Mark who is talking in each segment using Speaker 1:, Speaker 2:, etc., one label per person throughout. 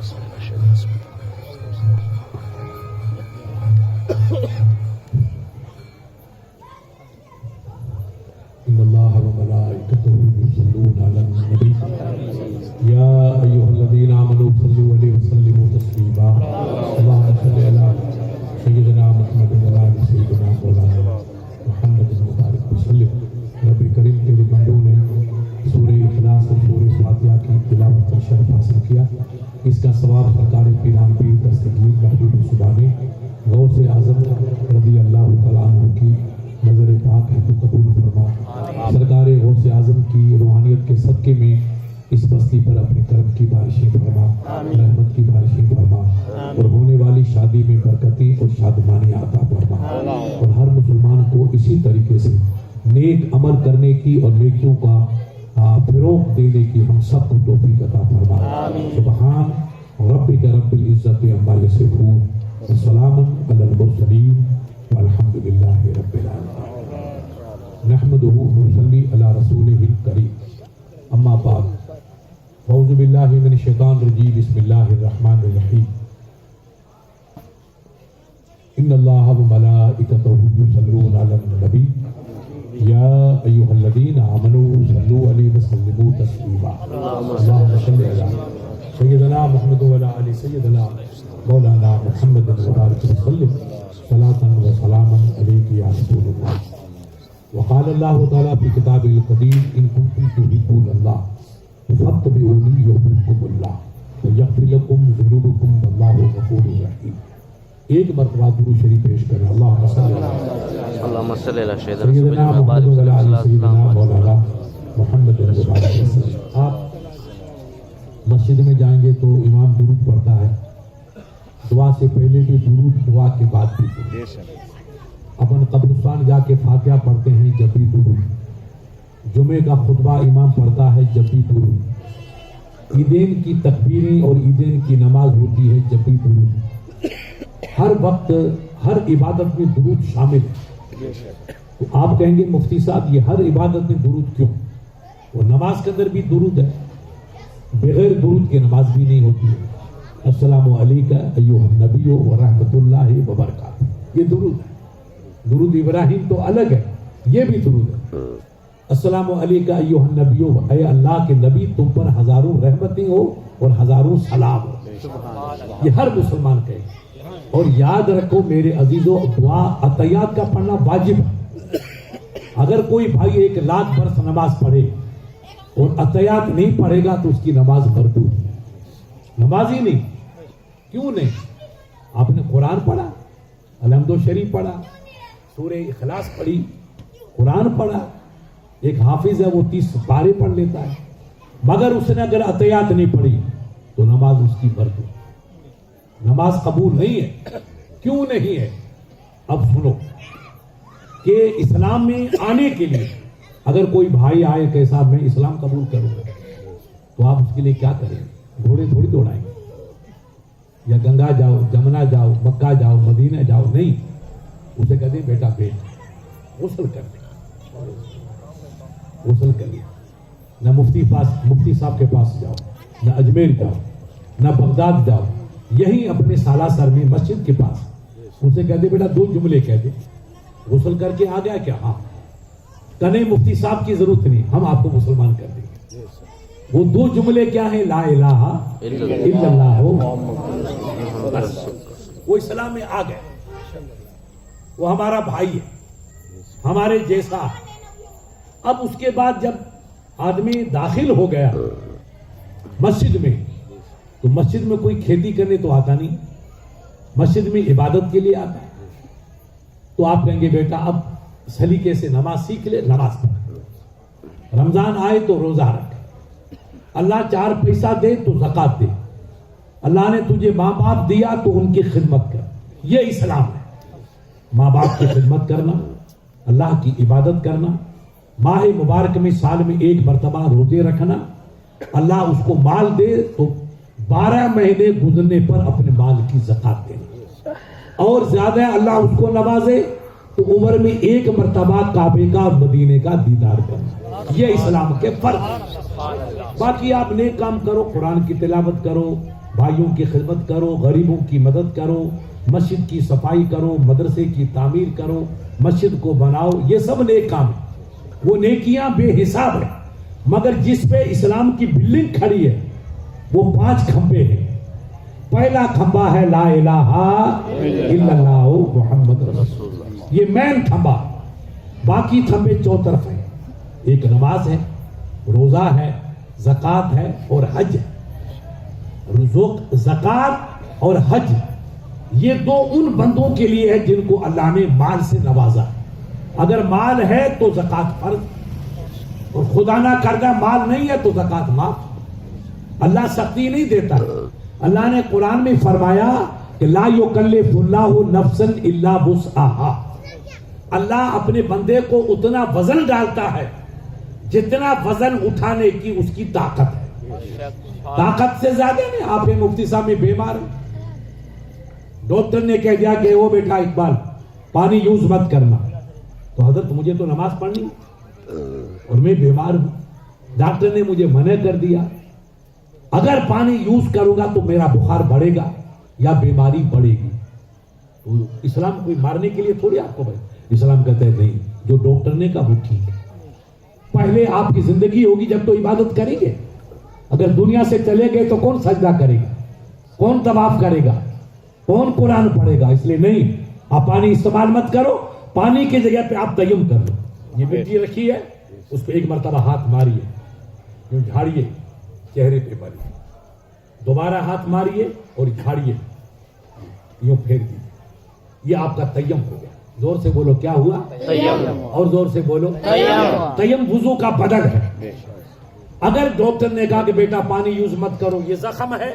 Speaker 1: إن الله وملائكته يصلون على النبي يا أيها الذين آمنوا صلوا عليه وسلموا تسليما اللهم صل على سيدنا محمد وعلى سيدنا مولانا محمد المبارك وسلم. رب کریم تیرے بندوں نے سورہ اخلاص اور سورہ فاتحہ کی تلاوت کا شرف حاصل کیا. اس کا ثواب سرکار پیران پیر دستگیر محبوب زبانی غوث اعظم رضی اللہ تعالیٰ عنہ کی نظر پاک ہے تو قبول فرما. سرکار غوث اعظم کی روحانیت کے صدقے میں اس بستی پر اپنے کرم کی بارشیں فرما, رحمت کی بارشیں فرما, اور ہونے والی شادی میں برکتیں اور شادمانی عطا فرما, اور ہر مسلمان کو اسی طریقے سے نیک عمل کرنے کی اور نیکیوں کا فروغ دینے کی ہم سب کو توفیق عطا فرما. سبحان ربک رب العزت عما یصفون وسلام علی المرسلین والحمد للہ رب العالمین. نحمدہ ونصلی علی رسولہ الکریم. اما بعد اعوذ باللہ من الشیطان الرجیم. بسم اللہ الرحمن الرحیم. ان اللہ وملائکتہ یصلون علی النبی یا ایہا الذین آمنوا صلوا علیہ وسلموا تسلیما. اللہم صل علی سیدنا محمد وعلی آل سیدنا مولانا محمد وبارک وسلم صلاۃ و سلاما علیک یا رسول اللہ. وقال اللہ تعالیٰ فی کتابہ القدیم ان کنتم تحبون اللہ فاتبعونی یحببکم اللہ ویغفر لکم ذنوبکم واللہ غفور رحیم. ایک مرتبہ درود شریف پیش کریں. اللہم صل علی سیدنا محمد وعلی آل سیدنا مولانا محمد وبارک وسلم. آپ مسجد میں جائیں گے تو امام درود پڑھتا ہے. دعا سے پہلے بھی درود, دعا کے بعد بھی درود. اپن قبرستان جا کے فاتحہ پڑھتے ہیں جب بھی درود. جمعے کا خطبہ امام پڑھتا ہے جب بھی درود. عیدین کی تکبیریں اور عیدین کی نماز ہوتی ہے جب بھی درود. ہر وقت ہر عبادت میں درود شامل ہے. تو آپ کہیں گے مفتی صاحب یہ ہر عبادت میں درود کیوں؟ وہ نماز کے اندر بھی درود ہے. بغیر درود کے نماز بھی نہیں ہوتی ہے. السلام علیکم ایھا النبی ورحمۃ اللہ وبرکاتہ, یہ درود ہے. درود ابراہیم تو الگ ہے, یہ بھی درود ہے. السلام علیکم ایھا النبی, اے اللہ کے نبی تم پر ہزاروں رحمتیں ہو اور ہزاروں سلام ہو. یہ ہر مسلمان کہے. اور یاد رکھو میرے عزیزو, دعا عطیات کا پڑھنا واجب ہے. اگر کوئی بھائی 1,00,000 برس نماز پڑھے اور عطیات نہیں پڑھے گا تو اس کی نماز مردود, نماز ہی نہیں. کیوں نہیں؟ آپ نے قرآن پڑھا, الحمد شریف پڑھا, سورہ اخلاص پڑھی, قرآن پڑھا. ایک حافظ ہے وہ 30 پارے پڑھ لیتا ہے, مگر اس نے اگر عطیات نہیں پڑھی تو نماز اس کی مردود, نماز قبول نہیں ہے. کیوں نہیں ہے؟ اب سنو کہ اسلام میں آنے کے لیے اگر کوئی بھائی آئے کہ صاحب میں اسلام قبول کروں گا, تو آپ اس کے لیے کیا کریں؟ گھوڑے تھوڑی دوڑائیں گے یا گنگا جاؤ, جمنا جاؤ, مکہ جاؤ, مدینہ جاؤ. نہیں, اسے کہتے ہیں بیٹا بیٹھ غسل کر لے. غسل کر لیا. نہ مفتی صاحب کے پاس جاؤ, نہ اجمیر جاؤ, نہ بغداد جاؤ, یہی اپنے سالاسر میں مسجد کے پاس اسے کہتے بیٹا 2 جملے کہتے, غسل کر کے آ گیا کیا؟ ہاں. کہنے مفتی صاحب کی ضرورت نہیں, ہم آپ کو مسلمان کر دیں گے. وہ 2 جملے کیا ہیں؟ لا الہ الا اللہ, وہ اسلام میں آ گئے. وہ ہمارا بھائی ہے, ہمارے جیسا. اب اس کے بعد جب آدمی داخل ہو گیا مسجد میں, تو مسجد میں کوئی کھیتی کرنے تو آتا نہیں, مسجد میں عبادت کے لیے آتا ہے. تو آپ کہیں گے بیٹا اب سلیقے سے نماز سیکھ لے, نماز پڑھ. رمضان آئے تو روزہ رکھ. اللہ 4 پیسہ دے تو زکات دے. اللہ نے تجھے ماں باپ دیا تو ان کی خدمت کر. یہ اسلام ہے. ماں باپ کی خدمت کرنا, اللہ کی عبادت کرنا, ماہ مبارک میں سال میں 1 مرتبہ روزے رکھنا. اللہ اس کو مال دے تو 12 مہینے گزرنے پر اپنے مال کی زکات دینا. اور زیادہ اللہ اس کو نوازے تو عمر میں 1 مرتبہ کعبے کا اور مدینے کا دیدار کرنا. یہ اسلام کے فرض. باقی آپ نیک کام کرو, قرآن کی تلاوت کرو, بھائیوں کی خدمت کرو، غریبوں کی مدد کرو، مسجد کی صفائی کرو، مدرسے کی تعمیر کرو، مسجد کو بناؤ، یہ سب نیک کام ہے۔ وہ نیکیاں بے حساب ہیں، مگر جس پہ اسلام کی بلڈنگ کھڑی ہے وہ 5 کھمبے ہیں۔ پہلا کھمبا ہے لا الہ الا اللہ محمد رسول اللہ، یہ مین کھمبا۔ باقی کھمبے چوطرف ہیں، ایک نماز ہے، روزہ ہے، زکوٰۃ ہے اور حج ہے۔ زکوٰۃ اور حج یہ 2 ان بندوں کے لیے ہے جن کو اللہ نے مال سے نوازا ہے۔ اگر مال ہے تو زکوٰۃ فرض، اور خدا نہ کردہ مال نہیں ہے تو زکوٰۃ معاف۔ اللہ سختی نہیں دیتا۔ اللہ نے قرآن میں فرمایا کہ لا یکلف اللہ نفسا الا وسعها، اللہ اپنے بندے کو اتنا وزن ڈالتا ہے جتنا وزن اٹھانے کی اس کی طاقت ہے۔ طاقت سے زیادہ نہیں۔ آپ مفتی صاحب میں بیمار ہیں، ڈاکٹر نے کہہ دیا کہ وہ بیٹا اقبال پانی یوز مت کرنا، تو حضرت مجھے تو نماز پڑھنی اور میں بیمار ہوں، ڈاکٹر نے مجھے منع کر دیا، اگر پانی یوز کروں گا تو میرا بخار بڑھے گا یا بیماری بڑھے گی۔ تو اسلام کوئی مارنے کے لیے تھوڑی آپ کو بھائی، اسلام کہتے ہیں نہیں، جو ڈاکٹر نے کہا وہ ٹھیک ہے۔ پہلے آپ کی زندگی ہوگی جب تو عبادت کریں گے، اگر دنیا سے چلے گئے تو کون سجدہ کرے گا، کون طواف کرے گا، کون قرآن پڑھے گا؟ اس لیے نہیں، آپ پانی استعمال مت کرو، پانی کی جگہ پہ آپ تیمم کر لو۔ یہ مٹی رکھی ہے، اس پہ ایک مرتبہ ہاتھ ماریے، یوں جھاڑیے، چہرے پہ ماریے، دوبارہ ہاتھ ماریے اور جھاڑیے، یوں پھیر دیجیے، یہ آپ کا تیمم ہو گیا۔ زور سے بولو کیا ہوا؟ تیمم۔ اور زور سے بولو تیمم۔ تیمم وضو کا بدل ہے۔ اگر ڈاکٹر نے کہا کہ بیٹا پانی یوز مت کرو، یہ زخم ہے،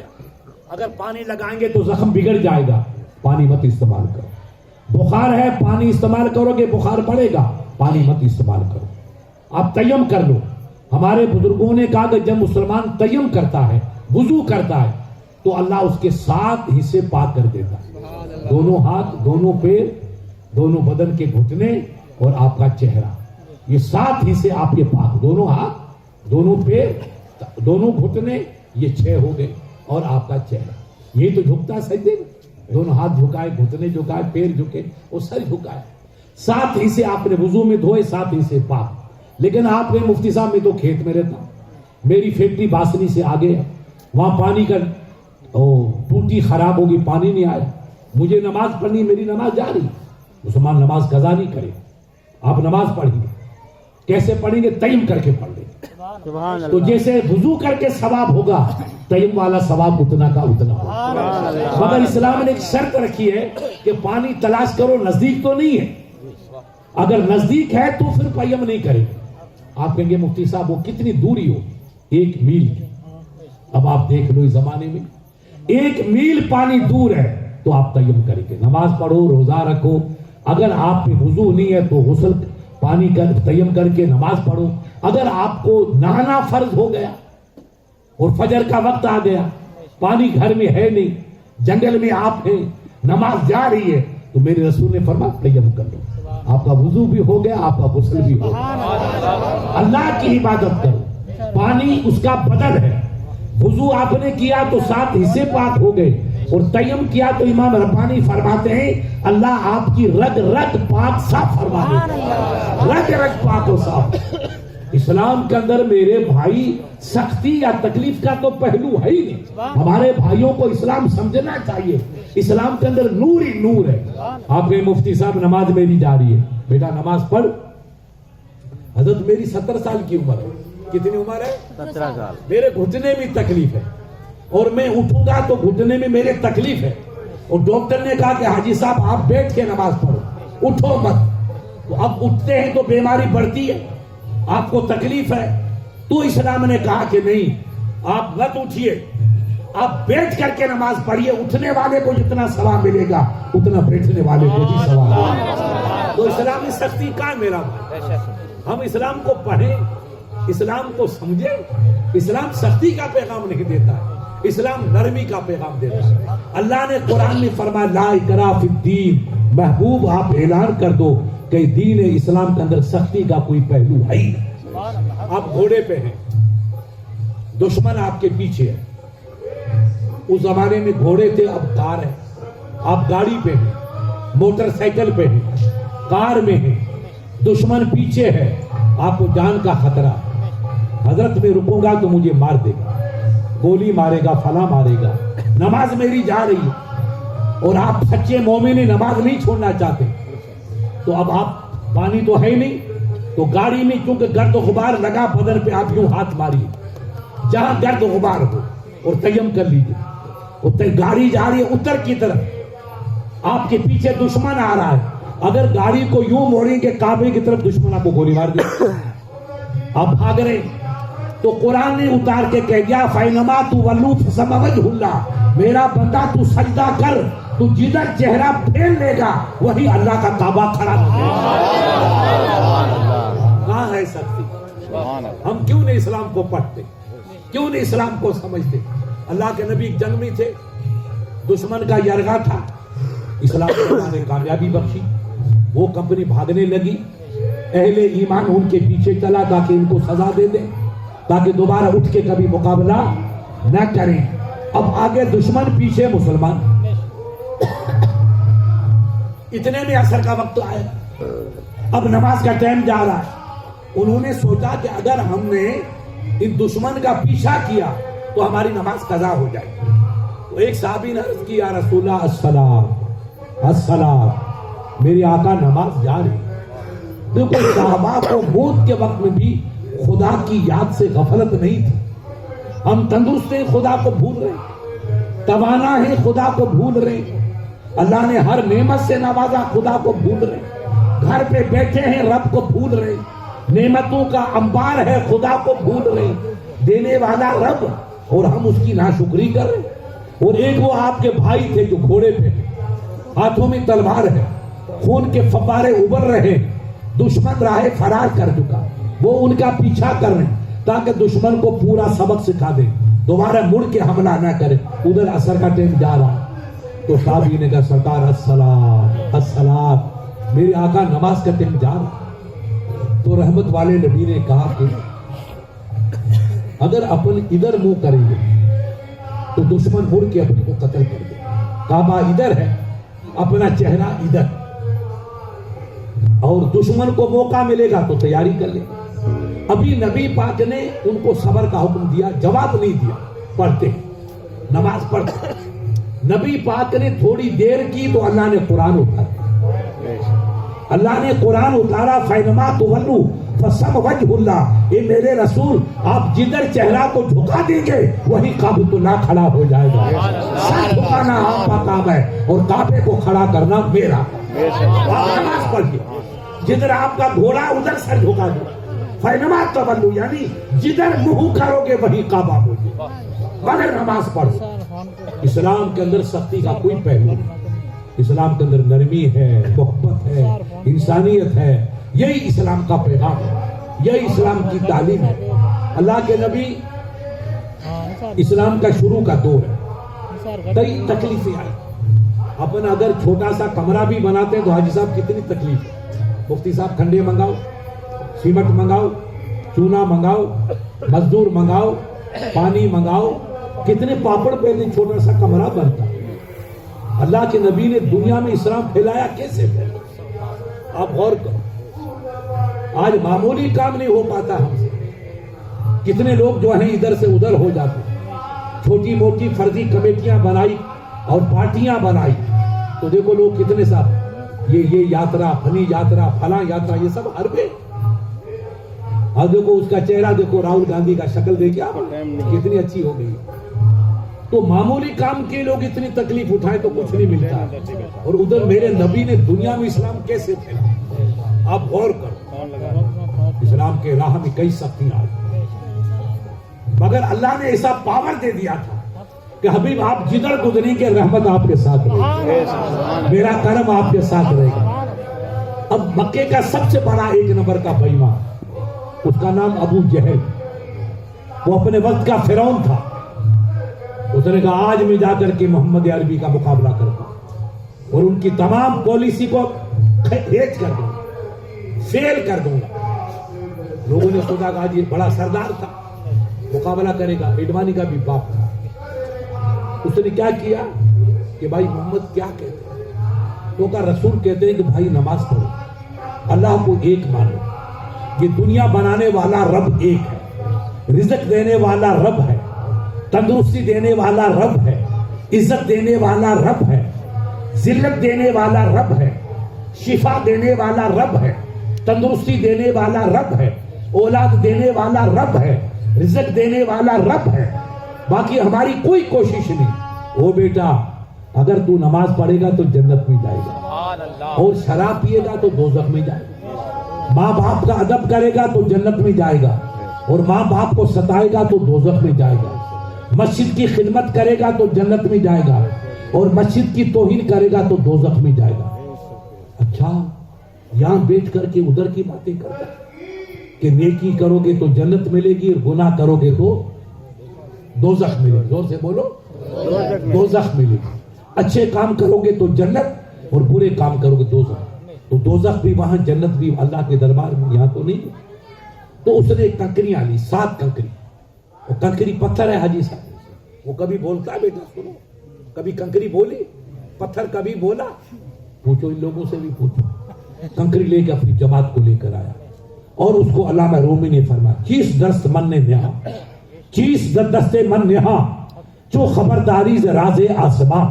Speaker 1: اگر پانی لگائیں گے تو زخم بگڑ جائے گا، پانی مت استعمال کرو۔ بخار ہے، پانی استعمال کرو گے بخار بڑھے گا، پانی مت استعمال کرو، آپ تیمم کر لو۔ ہمارے بزرگوں نے کہا کہ جب مسلمان تیمم کرتا ہے، وضو کرتا ہے، تو اللہ اس کے 7 حصے پاک کر دیتا ہے، دونوں ہاتھ، دونوں پیر، دونوں بدن کے گھٹنے اور آپ کا چہرہ، یہ 7 حصے آپ کے پاک، دونوں ہاتھ، دونوں پیر، دونوں گھٹنے، یہ 6 ہو گئے، اور آپ کا چہرہ۔ یہ تو جھکتا سجدے میں، دونوں ہاتھ جھکائے، گھٹنے جھکائے، پیر جھکے اور سر جھکائے، 7 حصے آپ نے وضو میں دھوئے، 7 حصے پاک۔ لیکن آپ نے مفتی صاحب میں تو کھیت میں رہتا ہوں، میری فیکٹری باسنی سے آگے ہے، وہاں پانی کا ٹوٹی خراب ہوگی، پانی نہیں آیا، مجھے نماز پڑھنی، میری نماز جاری، مسلمان نماز قضا نہیں کرے، آپ نماز پڑھیں گے، کیسے پڑھیں گے؟ تیمم کر کے پڑھ لیں گے، تو جیسے وضو کر کے ثواب ہوگا، تیمم والا ثواب اتنا کا اتنا ہوگا۔ مگر اسلام نے ایک شرط رکھی ہے کہ پانی تلاش کرو، نزدیک تو نہیں ہے، اگر نزدیک ہے تو پھر تیمم نہیں کریں گے۔ آپ کہیں گے مفتی صاحب وہ کتنی دوری ہو؟ 1 میل کی۔ اب آپ دیکھ لو اس زمانے میں 1 میل پانی دور ہے تو آپ تیمم کریں گے، نماز پڑھو، روزہ رکھو، اگر آپ پہ وضو نہیں ہے تو غسل پانی کر تیمم کر کے نماز پڑھو۔ اگر آپ کو نہانا فرض ہو گیا اور فجر کا وقت آ گیا، پانی گھر میں ہے نہیں، جنگل میں آپ ہیں، نماز جا رہی ہے، تو میرے رسول نے فرمایا تیمم کر لو، آپ کا وضو بھی ہو گیا، آپ کا غسل بھی ہو گیا۔ اللہ کی عبادت کرو، پانی اس کا بدل ہے۔ وضو آپ نے کیا تو 7 حصے پاک ہو گئے، اور تیمم کیا تو امام ربانی فرماتے ہیں اللہ آپ کی رگ رگ پاک صاف فرما دیتا، رگ رگ پاک و صاف۔ اسلام کے اندر میرے بھائی سختی یا تکلیف کا تو پہلو ہے ہی نہیں۔ ہمارے بھائیوں کو اسلام سمجھنا چاہیے، اسلام کے اندر نور ہی نور ہے۔ آپ کے مفتی صاحب نماز میری جاری ہے، بیٹا نماز پڑھ۔ حضرت میری 70 سال کی عمر ہے، کتنی عمر ہے؟ 17 سال۔ میرے گھٹنے میں تکلیف ہے، اور میں اٹھوں گا تو گھٹنے میں میرے تکلیف ہے، اور ڈاکٹر نے کہا کہ حاجی صاحب آپ بیٹھ کے نماز پڑھو، اٹھو مت۔ تو اب اٹھتے ہیں تو بیماری بڑھتی ہے، آپ کو تکلیف ہے، تو اسلام نے کہا کہ نہیں، آپ مت اٹھیے، آپ بیٹھ کر کے نماز پڑھیے، اٹھنے والے کو جتنا ثواب ملے گا اتنا بیٹھنے والے کو بھی ثواب۔ تو اسلام میں سختی کہاں ہے میرا؟ ہم اسلام کو پڑھیں، اسلام کو سمجھیں۔ اسلام سختی کا پیغام نہیں دیتا ہے، اسلام نرمی کا پیغام دیتا ہے۔ اللہ نے قرآن میں فرمایا لا اکراہ فی الدین، محبوب آپ اعلان کر دو کہ دین اسلام کے اندر سختی کا کوئی پہلو ہے ہی نہیں۔ آپ گھوڑے پہ ہیں، دشمن آپ کے پیچھے ہے، اس زمانے میں گھوڑے تھے، اب کار ہے. آپ گاڑی پہ ہیں، موٹر سائیکل پہ ہیں، کار میں ہیں، دشمن پیچھے ہے، آپ کو جان کا خطرہ. حضرت میں رکوں گا تو مجھے مار دے گا، گولی مارے گا، فلاں مارے گا. نماز میری جا رہی ہے اور آپ سچے مومن نماز نہیں چھوڑنا چاہتے. تو اب آپ پانی تو ہے نہیں، تو گاڑی میں کیونکہ گرد و غبار لگا بدن پہ، آپ یوں ہاتھ ماریے جہاں گرد و غبار ہو اور تیمم کر لیجیے. گاڑی جا رہی ہے اتر کی طرف، آپ کے پیچھے دشمن آ رہا ہے. اگر گاڑی کو یوں موڑیں کہ کعبے کی طرف، دشمن آپ کو گولی مار دے. آپ بھاگ رہے تو قرآن نے اتار کے کہہ دیا فَإِنَّمَا تُوَلُّوا فَثَمَّ وَجْهُ اللَّهِ، میرا بندہ تو سجدہ کر، تو جدھر چہرہ پھیر لے گا وہی اللہ کا کعبہ کھڑا ہے. کہاں ہے سختی؟ ہم کیوں نہیں اسلام کو پڑھتے، کیوں نہیں اسلام کو سمجھتے؟ اللہ کے نبی ایک جنگ میں تھے، دشمن کا یرغا تھا، اسلام کو اللہ نے کامیابی بخشی. وہ کمپنی بھاگنے لگی، اہل ایمان ان کے پیچھے چلا تاکہ ان کو سزا دے دیں، تاکہ دوبارہ اٹھ کے کبھی مقابلہ نہ کریں. اب آگے دشمن، پیچھے مسلمان. اتنے میں عصر کا وقت آیا، اب نماز کا ٹائم جا رہا ہے. انہوں نے سوچا کہ اگر ہم نے ان دشمن کا پیچھا کیا تو ہماری نماز قضا ہو جائے. تو ایک صحابی نے عرض کی یا رسول اللہ الصلاۃ الصلاۃ، میری آقا نماز جا رہی. دیکھو صحابہ کو موت کے وقت میں بھی خدا کی یاد سے غفلت نہیں تھی. ہم تندرست ہیں، خدا کو بھول رہے، توانا ہے، خدا کو بھول رہے، اللہ نے ہر نعمت سے نوازا، خدا کو بھول رہے، گھر پہ بیٹھے ہیں، رب کو بھول رہے، نعمتوں کا انبار ہے، خدا کو بھول رہے، دینے والا رب، اور ہم اس کی ناشکری کر رہے. اور ایک وہ آپ کے بھائی تھے جو گھوڑے پہ، ہاتھوں میں تلوار ہے، خون کے فوارے ابل رہے، دشمن راہ فرار کر چکا، وہ ان کا پیچھا کر رہے تاکہ دشمن کو پورا سبق سکھا دے، دوبارہ مڑ کے حملہ نہ کرے. ادھر عصر کا ٹائم جا رہا. تو صحابی نے کہا سرکار الصلاۃ الصلاۃ، میرے آقا نماز کا ٹائم جا رہا. تو رحمت والے نبی نے کہا کہ اگر اپن ادھر منہ کریں گے تو دشمن مڑ کے اپنے کو قتل کر دے. کعبہ ادھر ہے، اپنا چہرہ ادھر، اور دشمن کو موقع ملے گا تو تیاری کر لے. ابھی نبی پاک نے ان کو صبر کا حکم دیا، جواب نہیں دیا، پڑھتے نماز پڑھتے. نبی پاک نے تھوڑی دیر کی تو اللہ نے قرآن اتارا. اللہ نے قرآن اتارا فَإِنَّمَا تُوَلُّوا فَثَمَّ وَجْهُ اللَّهِ. اے میرے رسول، آپ جدھر چہرہ کو جھکا دیں گے وہی کعبۃ اللہ کھڑا ہو جائے گا. سر جھکانا آپ کا کام ہے اور کعبے کو کھڑا کرنا میرا. نماز پڑھیے، جدھر آپ کا گھوڑا ادھر سر جھکا دو. فَإِنَّمَا تُوَلُّوا یعنی جدھر منہ کرو گے وہی کعبہ ہو جائے. مگر نماز پڑھو. اسلام کے اندر سختی کا کوئی پہلو نہیں. اسلام کے اندر نرمی ہے، محبت ہے، انسانیت ہے. یہی اسلام کا پیغام ہے، یہی اسلام کی تعلیم ہے. اللہ کے نبی، اسلام کا شروع کا دور ہے، کئی تکلیفیں آئی. اپن اگر چھوٹا سا کمرہ بھی بناتے ہیں تو حاجی صاحب کتنی تکلیف ہے. مفتی صاحب کھنڈے منگاؤ، سیمنٹ منگاؤ، چونا منگاؤ، مزدور منگاؤ، پانی منگاؤ، کتنے پاپڑ پہلے چھوٹا سا کمرہ بنتا. اللہ کے نبی نے دنیا میں اسلام پھیلایا کیسے؟ آپ غور کرو. آج معمولی کام نہیں ہو پاتا ہم سے. کتنے لوگ جو ہیں ادھر سے ادھر ہو جاتے. چھوٹی موٹی فرضی کمیٹیاں بنائی اور پارٹیاں بنائی تو دیکھو لوگ کتنے صاحب یہ یاترا، فنی یاترا، فلاں یاترا، یہ سب حربے. اور دیکھو اس کا چہرہ دیکھو، راہل گاندھی کا شکل دیکھیے آپ کتنی اچھی ہو گئی. تو معمولی کام کے لوگ اتنی تکلیف اٹھائے تو کچھ نہیں ملتا. اور ادھر میرے نبی نے دنیا میں اسلام کیسے پھیلا. آپ غور کرو، اسلام کے راہ میں کئی سختیاں آئی، مگر اللہ نے ایسا پاور دے دیا تھا کہ حبیب آپ جدھر گزریں گے رحمت آپ کے ساتھ رہے گا، میرا کرم آپ کے ساتھ رہے گا. اب مکے کا سب سے بڑا ایک نمبر کا بےایمان، اس کا نام ابو جہل، وہ اپنے وقت کا فرعون تھا. اس نے کہا آج میں جا کر کے محمد عربی کا مقابلہ کرتا ہوں اور ان کی تمام پالیسی کو ہیج کر دوں گا، فیل کر دوں گا. لوگوں نے سوچا کہ آج یہ بڑا سردار تھا، مقابلہ کرے گا. ایڈوانی کا بھی باپ تھا. اس نے کیا کیا کہ بھائی محمد کیا کہتے ہیں؟ تو کہا رسول کہتے ہیں کہ بھائی نماز پڑھو، اللہ کو ایک مانو، یہ دنیا بنانے والا رب ایک ہے، رزق دینے والا رب ہے، تندرستی دینے والا رب ہے، عزت دینے والا رب ہے، ذلت دینے والا رب ہے، شفا دینے والا رب ہے، تندرستی دینے والا رب ہے، اولاد دینے والا رب ہے، رزق دینے والا رب ہے، باقی ہماری کوئی کوشش نہیں۔ او بیٹا اگر تو نماز پڑھے گا تو جنت میں جائے گا، اور شراب پیے گا تو دوزخ میں جائے گا، ماں باپ کا ادب کرے گا تو جنت میں جائے گا، اور ماں باپ کو ستائے گا تو دوزخ میں جائے گا، مسجد کی خدمت کرے گا تو جنت میں جائے گا، اور مسجد کی توہین کرے گا تو دوزخ میں جائے گا۔ اچھا یہاں بیٹھ کر کے ادھر کی باتیں کرتا کہ نیکی کرو گے تو جنت ملے گی، اور گناہ کرو گے تو دوزخ ملے گی۔ زور سے بولو، دوزخ ملے گی۔ اچھے کام کرو گے تو جنت، اور برے کام کرو گے دوزخ۔ تو دوزخ بھی وہاں، جنت بھی اللہ کے دربار میں، یہاں تو نہیں۔ تو اس نے کنکریاں لی، 7 کنکری، وہ کنکری پتھر ہے حاجی صاحب، وہ کبھی بولتا ہے بیٹا سنو، کبھی کنکری بولی، پتھر کبھی بولا؟ پوچھو ان لوگوں سے بھی پوچھو۔ کنکری لے کے اپنی جماعت کو لے کر آیا، اور اس کو علامہ رومی نے فرمایا چیز دست من نے نہا، چیز دست من نہا جو خبرداری ز راز آسماں،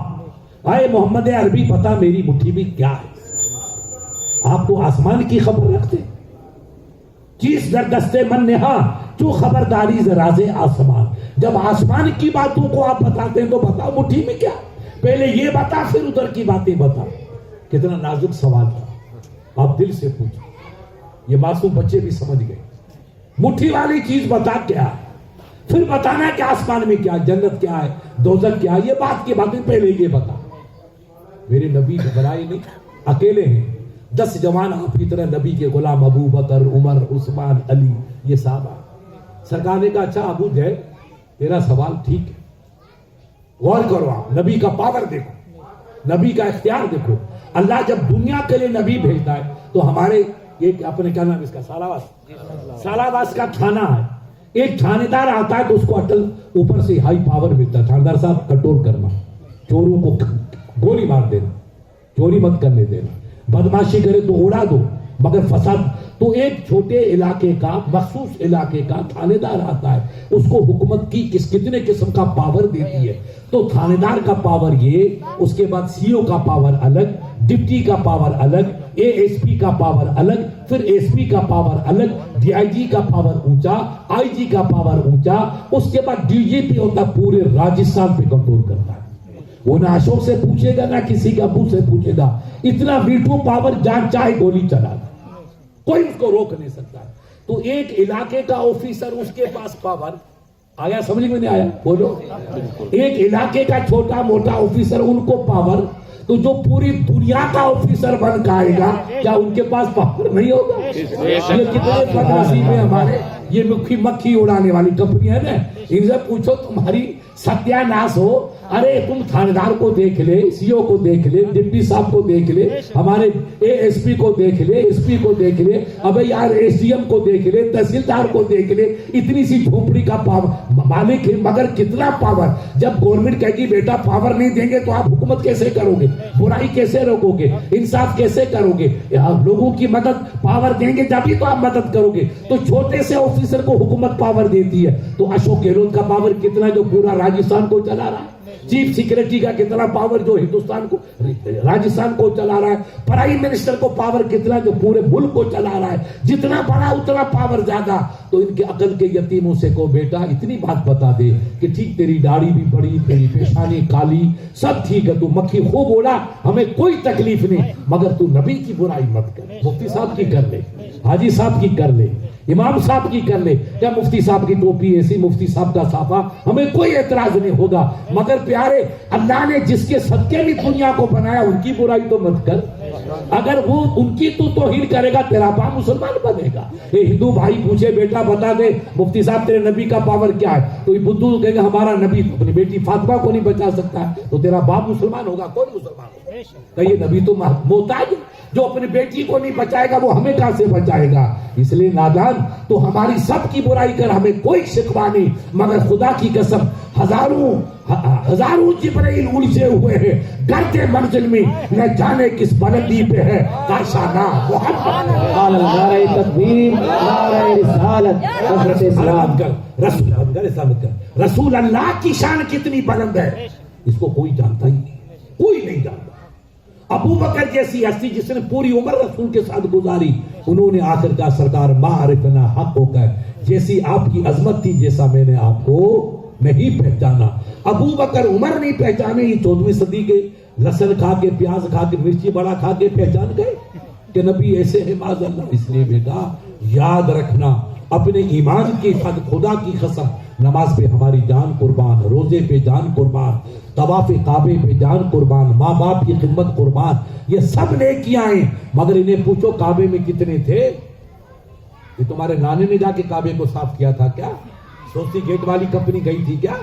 Speaker 1: آئے محمد عربی پتا میری مٹھی میں کیا ہے۔ آپ تو آسمان کی خبر رکھتے، چیز در دست من نہا جو خبرداری ز راز آسمان، جب آسمان کی باتوں کو آپ بتاتے ہیں تو بتاؤ مٹھی میں کیا، پہلے یہ بتا پھر ادھر کی باتیں بتا۔ کتنا نازک سوال تھا، آپ دل سے پوچھو، یہ معصوم بچے بھی سمجھ گئے۔ مٹھی والی چیز بتا کیا، پھر بتانا کہ آسمان میں کیا، جنت کیا ہے، دوزخ کیا ہے، یہ بات کی باتیں پہلے یہ بتا۔ میرے نبی گھبرائے نہیں، اکیلے ہیں، 10 جوان آپ کی طرح نبی کے غلام، ابو بکر، عمر، عثمان، علی، یہ صحابہ۔ سرکار نے کہا اچھا ابو جہل تیرا سوال ٹھیک ہے، غور کرو، آپ نبی کا پاور دیکھو، نبی کا اختیار دیکھو۔ اللہ جب دنیا کے لیے نبی بھیجتا ہے تو ہمارے ایک اپنے کیا نام اس کا، سالاواس کا تھانہ ہے، ایک تھانے دار آتا ہے تو اس کو اٹل اوپر سے ہائی پاور ملتا ہے، تھانے دار صاحب کنٹرول کرنا، چوروں کو گولی مار دینا، چوری مت کرنے دینا، بدماشی کرے تو اڑا دو، مگر فساد۔ تو ایک چھوٹے علاقے کا، مخصوص علاقے کا تھانے دار آتا ہے، اس کو حکومت کی کتنے قسم کا پاور دیتی ہے۔ تو تھانے دار کا پاور یہ، اس کے بعد سی او کا پاور الگ، ڈپٹی کا پاور الگ، اے ایس پی کا پاور الگ، پھر ایس پی کا پاور الگ، ڈی آئی جی کا پاور اونچا، آئی جی کا پاور اونچا، اس کے بعد ڈی جی پی ہوتا پورے راجستھان پہ کنٹرول کرتا ہے۔ وہ نہ اشوک سے پوچھے گا نہ کسی کے ابو سے پوچھے گا، اتنا ویٹو پاور، جان چاہے گولی چلا دے، کوئی اس کو روک نہیں سکتا۔ تو ایک علاقے کا آفیسر، اس کے پاس پاور آیا، سمجھ میں نہیں آیا؟ بولو۔ ایک علاقے کا چھوٹا موٹا آفیسر، ان کو پاور، تو جو پوری دنیا کا آفیسر بن کے آئے گا کیا ان کے پاس پاور نہیں ہوگا؟ یہ کتنے بدنصیب ہیں ہمارے، یہ مکھی اڑانے والی کمپنی ہے نا، ان سے پوچھو تمہاری ستیہ ناش ہو۔ ارے تم تھانے دار کو دیکھ لے، سی او کو دیکھ لے، ڈپٹی صاحب کو دیکھ لے، ہمارے اے ایس پی کو دیکھ لے، ایس پی کو دیکھ لے، ابے یار ایس ڈی ایم کو دیکھ لے، تحصیلدار کو دیکھ لے، اتنی سی جھوپڑی کا پاور مالک ہے، مگر کتنا پاور۔ جب گورنمنٹ کہے گی بیٹا پاور نہیں دیں گے تو آپ حکومت کیسے کرو گے، برائی کیسے روکو گے، انصاف کیسے کرو گے، لوگوں کی مدد پاور دیں گے جبھی تو آپ مدد کرو گے۔ تو چھوٹے سے آفیسر کو حکومت پاور دیتی ہے، تو اشوک گہلوت کا پاور کتنا، جو پورا راجستھان کو چلا رہا ہے۔ چیف سیکریٹری کا کتنا پاور، جو ہندوستان کو، راجستھان کو چلا رہا ہے۔ پرائم منسٹر کو پاور کتنا، جو پورے ملک کو چلا رہا ہے۔ جتنا بڑا اتنا پاور زیادہ۔ تو ان کے عقل کے یتیموں سے کو بیٹا اتنی بات بتا دے کہ ٹھیک تیری داڑھی بھی بڑی، تیری پیشانی کالی، سب ٹھیک ہے، تو مکھی خوب اڑا، ہمیں کوئی تکلیف نہیں، مگر تو نبی کی برائی مت کر۔ مفتی صاحب کی کر لے، حاجی صاحب کی کر لے، امام صاحب کی کر لے، کیا مفتی صاحب کی ٹوپی ایسی، مفتی صاحب کا صافہ، ہمیں کوئی اعتراض نہیں ہوگا، مگر پیارے اللہ نے جس کے صدقے بھی دنیا کو بنایا ان کی برائی تو مت کر۔ اگر وہ ان کی تو توہین کرے گا تیرا باپ مسلمان بنے گا۔ یہ ہندو بھائی پوچھے بیٹا بتا دے مفتی صاحب تیرے نبی کا پاور کیا ہے، تو یہ بدھو کہے گا ہمارا نبی اپنی بیٹی فاطمہ کو نہیں بچا سکتا ہے، تو تیرا باپ مسلمان ہوگا، کون مسلمان ہوگا؟ کہ یہ نبی تو محتاج، جو اپنی بیٹی کو نہیں بچائے گا وہ ہمیں کہاں سے بچائے گا؟ اس لیے نادان تو ہماری سب کی برائی کر، ہمیں کوئی شکوہ نہیں، مگر خدا کی قسم ہزاروں ہزاروں جبرائیل الجھے ہوئے ہیں گرتے منزل میں نہ جانے کس بلندی پہ ہے کاشا نام محمد
Speaker 2: نعرہ تکبیر نعرہ رسالت حضرت اسلام
Speaker 1: رسول اللہ کی شان کتنی بلند ہے اس کو کوئی جانتا ہی نہیں, کوئی نہیں جانتا. ابو بکر جیسی ہستی جس نے پوری عمر رسول کے ساتھ گزاری, انہوں نے آخر کا سرکار معرفنا حق ہو کر جیسی آپ کی عظمت تھی جیسا میں نے آپ کو نہیں پہچانا. ابو بکر عمر نہیں پہچانے, یہ 14ویں صدی کے لہسن کھا کے پیاز کھا کے مرچی بڑا کھا کے پہچان گئے کہ نبی ایسے ہیں معاذ اللہ. اس لیے بیٹا یاد رکھنا اپنے ایمان کی حد خدا کی قسم, نماز پہ ہماری جان قربان, روزے پہ جان قربان, طواف کعبے پہ جان قربان, ماں باپ کی خدمت قربان, یہ سب نیکیاں ہیں. مگر انہیں پوچھو کعبے میں کتنے تھے؟ یہ تمہارے نانے نے جا کے کعبے کو صاف کیا تھا کیا؟ سوستی گیٹ والی کمپنی گئی تھی کیا؟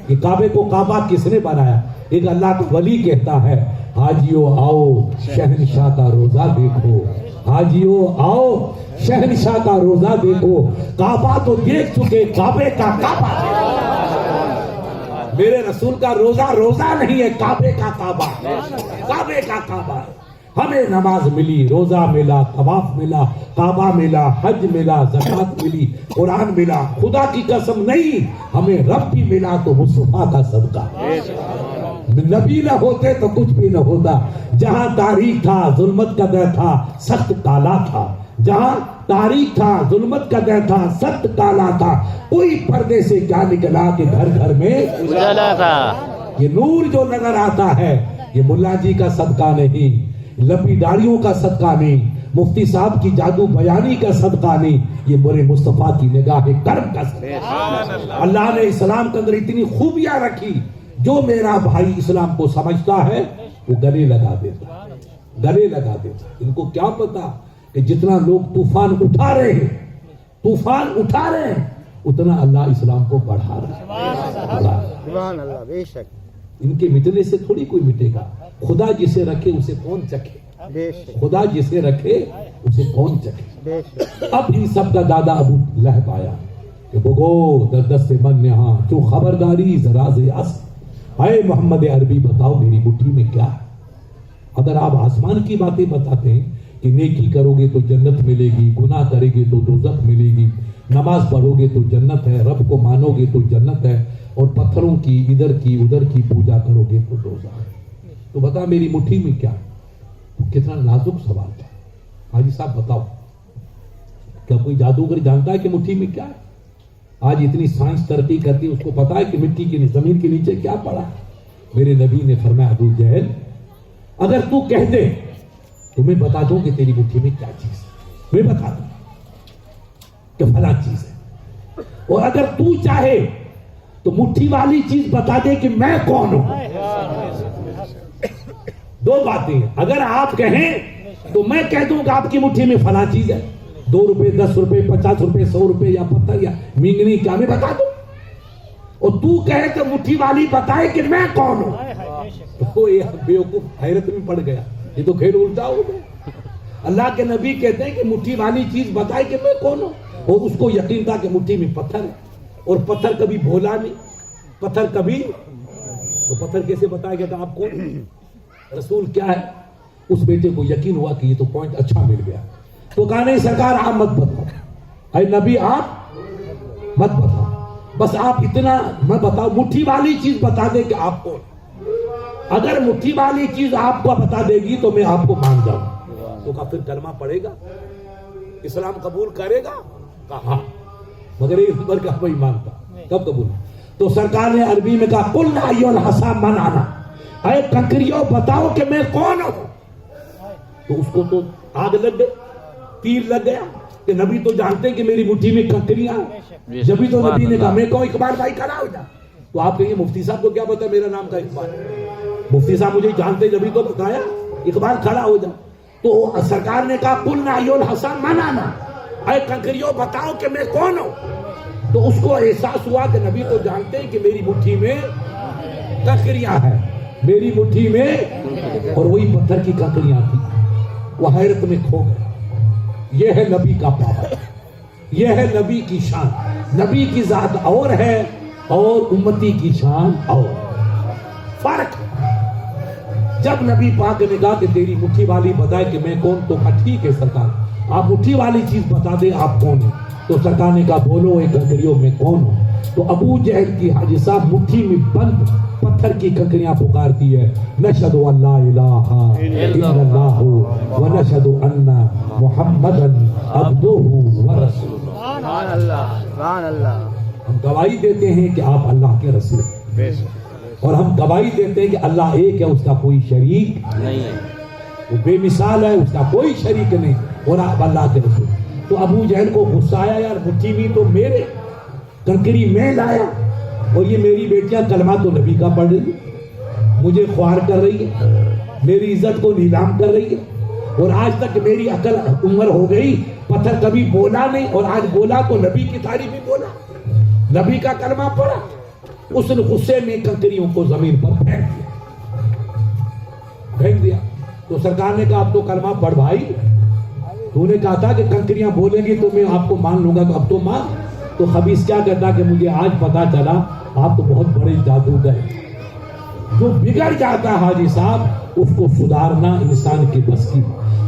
Speaker 1: یہ کعبے کو کعبہ کس نے بنایا؟ ایک اللہ کا ولی کہتا ہے حاجیو آؤ شہنشاہ کا روزہ دیکھو, حاجیو آؤ شہنشاہ کا روزہ دیکھو, کعبہ تو دیکھ چکے کعبے کا کعبہ. میرے رسول کا روزہ روزہ نہیں ہے, کعبے کا کعبہ, کعبے کا کعبہ. ہمیں نماز ملی, روزہ ملا, طواف ملا, کعبہ ملا, حج ملا, زکات ملی, قرآن ملا. خدا کی قسم نہیں, ہمیں رب بھی ملا تو مصطفیٰ کا صدقہ. نبی نہ ہوتے تو کچھ بھی نہ ہوتا. جہاں تاریخ تھا ظلمت کا دہ تھا سخت کالا تھا, جہاں تاریخ تھا ظلمت کا دہ تھا سخت کالا تھا, کوئی پردے سے کیا نکلا کہ گھر گھر میں اجالا تھا. یہ نور جو نظر آتا ہے یہ ملا جی کا صدقہ نہیں, لمبی داڑیوں کا صدقہ نہیں, مفتی صاحب کی جادو بیانی کا صدقہ نہیں, یہ برے مصطفیٰ کی نگاہ کرم کا صدقہ. اللہ نے اسلام کے اندر اتنی خوبیاں رکھی, جو میرا بھائی اسلام کو سمجھتا ہے وہ گلے لگا دیتا, گلے لگا دیتا. ان کو کیا پتا کہ جتنا لوگ طوفان اٹھا رہے ہیں, طوفان اٹھا رہے ہیں, اتنا اللہ اسلام کو بڑھا رہا ہے.
Speaker 2: سبحان اللہ, بے شک
Speaker 1: ان کے مٹنے سے تھوڑی کوئی مٹے گا. خدا جسے رکھے اسے کون چکھے,
Speaker 2: بے شک
Speaker 1: خدا جسے رکھے اسے کون چکھے.
Speaker 2: بے شک.
Speaker 1: اب ان سب کا دادا ابو لہب آیا کہ بگو در دست من یہاں تو خبرداری ذراز اس. اے محمد عربی بتاؤ میری مٹھی میں کیا ہے؟ اگر آپ آسمان کی باتیں بتاتے ہیں کہ نیکی کرو گے تو جنت ملے گی, گناہ کرے گے تو دوزخ ملے گی, نماز پڑھو گے تو جنت ہے, رب کو مانو گے تو جنت ہے, اور پتھروں کی ادھر کی ادھر کی پوجا کرو گے تو دوزخ ہے, تو بتا میری مٹھی میں کیا ہے؟ کتنا نازک سوال تھا. حاجی صاحب بتاؤ, کیا کوئی جادوگر جانتا ہے کہ مٹھی میں کیا ہے؟ آج اتنی سائنس ترقی کرتی ہے, اس کو پتا ہے کہ مٹی کی زمین کے نیچے کیا پڑا ہے؟ میرے نبی نے فرمایا ابو جہل اگر تو کہہ دے تو میں بتا دوں کہ تیری مٹھی میں کیا چیز ہے, میں بتا دوں کہ فلاں چیز ہے, اور اگر تو چاہے تو مٹھی والی چیز بتا دے کہ میں کون ہوں. دو باتیں, اگر آپ کہیں تو میں کہہ دوں کہ آپ کی مٹھی میں فلاں چیز ہے, 2 روپے 10 روپے 50 روپے 100 روپے یا پتھر یا مینگنی, کیا میں بتا دوں؟ اور تو کہے تو مٹھی والی بتائے کہ میں کون ہوں, تو یہ بیوقوف حیرت میں پڑ گیا, یہ تو کھیل الٹا ہو گیا. اللہ کے نبی کہتے ہیں کہ مٹھی والی چیز بتائے کہ میں کون ہوں, اور اس کو یقین تھا کہ مٹھی میں پتھر ہے, اور پتھر کبھی بھولا نہیں, پتھر کبھی, تو پتھر کیسے بتایا گیا تھا آپ کون ہیں, رسول کیا ہے؟ اس بیٹے کو یقین ہوا کہ یہ تو پوائنٹ اچھا مل گیا, تو کہا نہیں سرکار آپ مت بتاؤ, اے نبی آپ مت بتاؤ, بس آپ اتنا مت بتاؤ, مٹھی والی چیز بتا دے کہ آپ کون. اگر مٹھی والی چیز آپ کو بتا دے گی تو میں آپ کو مان جاؤں. تو کہا پھر کلمہ پڑھے گا, اسلام قبول کرے گا؟ کہا مگر ایک نمبر کا وہی مانتا, کب قبول؟ تو سرکار نے عربی میں کہا قل ایھا الحصا من انا, اے کنکریوں بتاؤ کہ میں کون ہوں. تو اس کو تو آگ لگ گئی, تیر لگ گیا کہ نبی تو جانتے کہ میری مٹھی میں کنکریاں ہیں. جبھی تو نبی نے کہا میں کہوں اقبال بھائی کھڑا ہو جا. تو آپ کہیں مفتی صاحب کو کیا پتا میرا نام تھا اقبال, مفتی صاحب مجھے جانتے جبھی تو بتایا, اقبال کھڑا ہو جا. تو سرکار نے کہا قل ایھا الحصا من انا, اے کنکریوں بتاؤ کہ میں کون ہوں. تو اس کو احساس ہوا کہ نبی تو جانتے ہیں کہ میری مٹھی میں کنکریاں ہیں, میری مٹھی میں, اور وہی پتھر کی کنکریاں تھی. وہ حیرت میں کھو گیا. یہ ہے نبی کا پاور, یہ ہے نبی کی شان. نبی کی ذات اور ہے اور امتی کی شان اور فرق. جب نبی پاک نے کہا کہ تیری مٹھی والی بتائے کہ میں کون، تو کہا ٹھیک ہے سرکار، آپ مٹھی والی چیز بتا دیں آپ کون ہیں. تو سرکار نے کہا بولو اے کنکریوں میں کون ہوں. تو ابو جہل کی حاجی صاحب مٹھی میں بند پتھر کی کنکریاں پکارتی ہے، نشہد ان لا الہ الا اللہ ونشہد ان محمدا عبدہ ورسولہ.
Speaker 2: سبحان اللہ سبحان اللہ.
Speaker 1: ہم گواہی دیتے ہیں کہ آپ اللہ کے رسول ہیں، اور ہم گواہی دیتے ہیں کہ اللہ ایک ہے، اس کا کوئی شریک نہیں ہے، وہ بے مثال ہے، اس کا کوئی شریک نہیں، اور آپ اللہ کے رسول. تو ابو جہل کو غصہ آیا، یار مٹھی بھی تو میرے، کنکری میں لایا، اور یہ میری بیٹیاں کلمہ تو نبی کا پڑھ رہی ہے، مجھے خوار کر رہی ہے، میری عزت کو نیلام کر رہی ہے، اور آج تک میری عقل عمر ہو گئی، پتھر کبھی بولا نہیں، اور آج بولا تو نبی کی تعریف بھی بولا، نبی کا کلمہ پڑھا. اس نے غصے میں کنکریوں کو زمین پر پھینک دیا. تو سرکار نے کہا اب تو کلمہ پڑھ بھائی، تو نے کہا تھا کہ کنکریاں بولیں گی تو میں آپ کو مان لوں گا، تو اب تو مان. تو خبیث کیا کہتا کہ مجھے آج پتا چلا آپ تو بہت بڑے جادوگر ہیں. جو بگڑ جاتا ہے حاجی صاحب، اس کو سدھارنا انسان کی بس کی.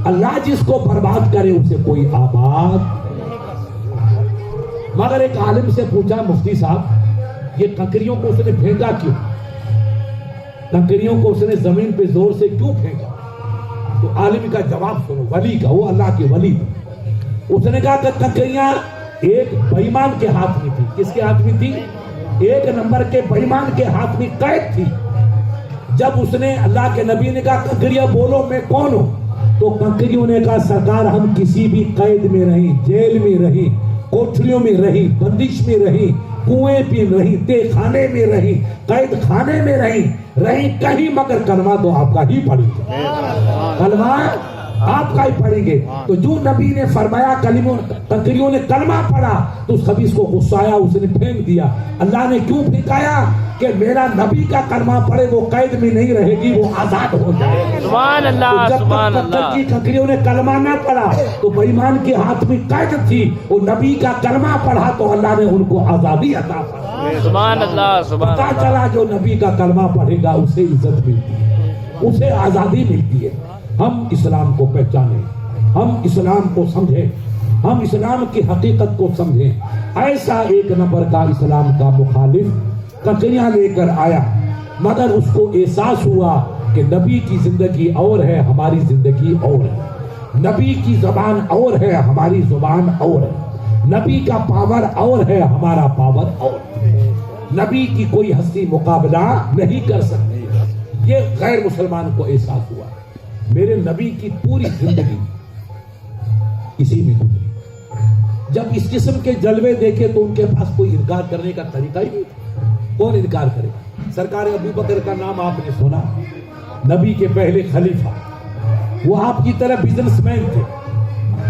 Speaker 1: اللہ جس کو برباد کرے اسے کوئی آباد. مگر ایک عالم سے پوچھا مفتی صاحب یہ کنکریوں کو اس نے پھینکا کیوں، کنکریوں کو اس نے زمین پہ زور سے کیوں پھینکا؟ تو عالم کا جواب سنو، ولی کا، وہ اللہ کے ولی تھے. اس نے کہا کہ کنکریاں ایک بے ایمان کے ہاتھ میں تھی. کس کے ہاتھ میں تھی؟ ایک نمبر کے بے ایمان کے ہاتھ میں قید تھی. جب اس نے اللہ کے نبی نے کہا کنکریاں بولو میں کون ہوں، تو کنکریوں نے کہا سرکار ہم کسی بھی قید میں رہیں، جیل میں رہیں، کوٹھریوں میں رہیں، بندش میں رہیں، کنویں پہ رہیں، تہ خانے میں رہیں، قید خانے میں رہیں کہیں، مگر کلمہ تو آپ کا ہی پڑھیں گے، کلمہ آپ کا ہی پڑھیں گے. تو جو نبی نے فرمایا کنکریوں نے کلمہ پڑھا تو اس خبیث کو غصہ آیا، اس نے پھینک دیا. اللہ نے کیوں پھینکایا؟ کہ میرا نبی کا کلمہ پڑھے وہ قید میں نہیں رہے گی، وہ آزاد ہو جائے.
Speaker 3: سبحان اللہ سبحان اللہ.
Speaker 1: کی کنکریوں نے کلمہ نہ پڑھا تو بے ایمان کے ہاتھ میں قید تھی، وہ نبی کا کلمہ پڑھا تو اللہ نے ان کو آزادی عطا فرمائی.
Speaker 3: سبحان اللہ سبحان
Speaker 1: پتا
Speaker 3: اللہ.
Speaker 1: چلا جو نبی کا کلمہ پڑھے گا اسے عزت ملتی ہے، اسے آزادی ملتی ہے. ہم اسلام کو پہچانیں، ہم اسلام کو سمجھیں، ہم اسلام کی حقیقت کو سمجھیں. ایسا ایک نمبر کا اسلام کا مخالف کنکریاں لے کر آیا، مگر اس کو احساس ہوا کہ نبی کی زندگی اور ہے، ہماری زندگی اور ہے، نبی کی زبان اور ہے، ہماری زبان اور ہے، نبی کا پاور اور ہے، ہمارا پاور اور ہے، نبی کی کوئی ہستی مقابلہ نہیں کر سکتی. یہ غیر مسلمان کو احساس ہوا میرے نبی کی پوری زندگی اسی میں گزری. جب اس قسم کے جلوے دیکھے تو ان کے پاس کوئی انکار کرنے کا طریقہ ہی نہیں تھا. کون انکار کرے؟ سرکار ابو بکر کا نام آپ نے سنا، نبی کے پہلے خلیفہ، وہ آپ کی طرح بزنس مین تھے.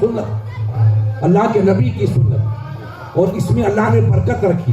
Speaker 1: سنت، اللہ کے نبی کی سنت، اور اس میں اللہ نے برکت رکھی.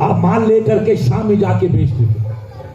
Speaker 1: آپ مال لے کر کے شام میں جا کے بیچتے تھے،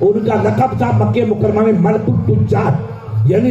Speaker 1: ان کا لقب تھا مکہ مکرمہ میں ملک التجار، یعنی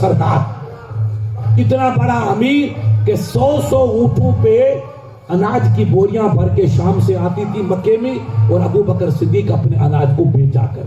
Speaker 1: سردار. اتنا بڑا امیر کہ 100 اونٹوں پہ اناج کی بوریاں بھر کے شام سے آتی تھی مکے میں، اور ابو بکر صدیق اپنے اناج کو بیچا کر.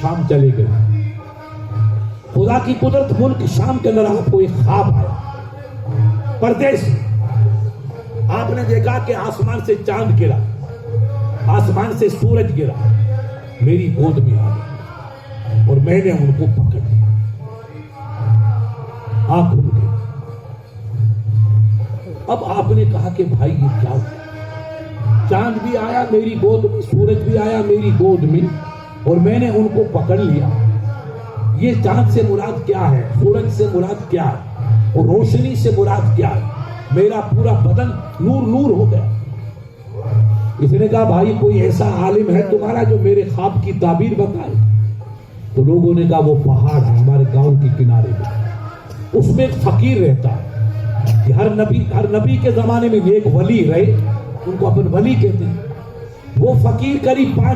Speaker 1: شام چلے گئے. خدا کی قدرت، ملک شام کے اندر آپ کو ایک خواب آیا پردیس میں. آپ نے دیکھا کہ آسمان سے چاند گرا، آسمان سے سورج گرا، میری گود میں آ گیا اور میں نے ان کو پکڑ لیا. آنکھ کھل گئی. اب آپ نے کہا کہ بھائی یہ کیا ہوا؟ چاند بھی آیا میری گود میں، سورج بھی آیا میری گود میں، اور میں نے ان کو پکڑ لیا. یہ چاند سے مراد کیا ہے، سورج سے مراد کیا ہے، اور روشنی سے مراد کیا ہے؟ میرا پورا بدن نور نور ہو گیا. اس نے کہا بھائی کوئی ایسا عالم ہے تمہارا جو میرے خواب کی تعبیر بتائے؟ تو لوگوں نے کہا وہ پہاڑ ہے ہمارے گاؤں کے کنارے میں، اس میں ایک فقیر رہتا ہے، کہ ہر نبی کے زمانے میں ایک ولی رہے، ان کو اپن ولی کہتے ہیں. وہ فقیر قریب 5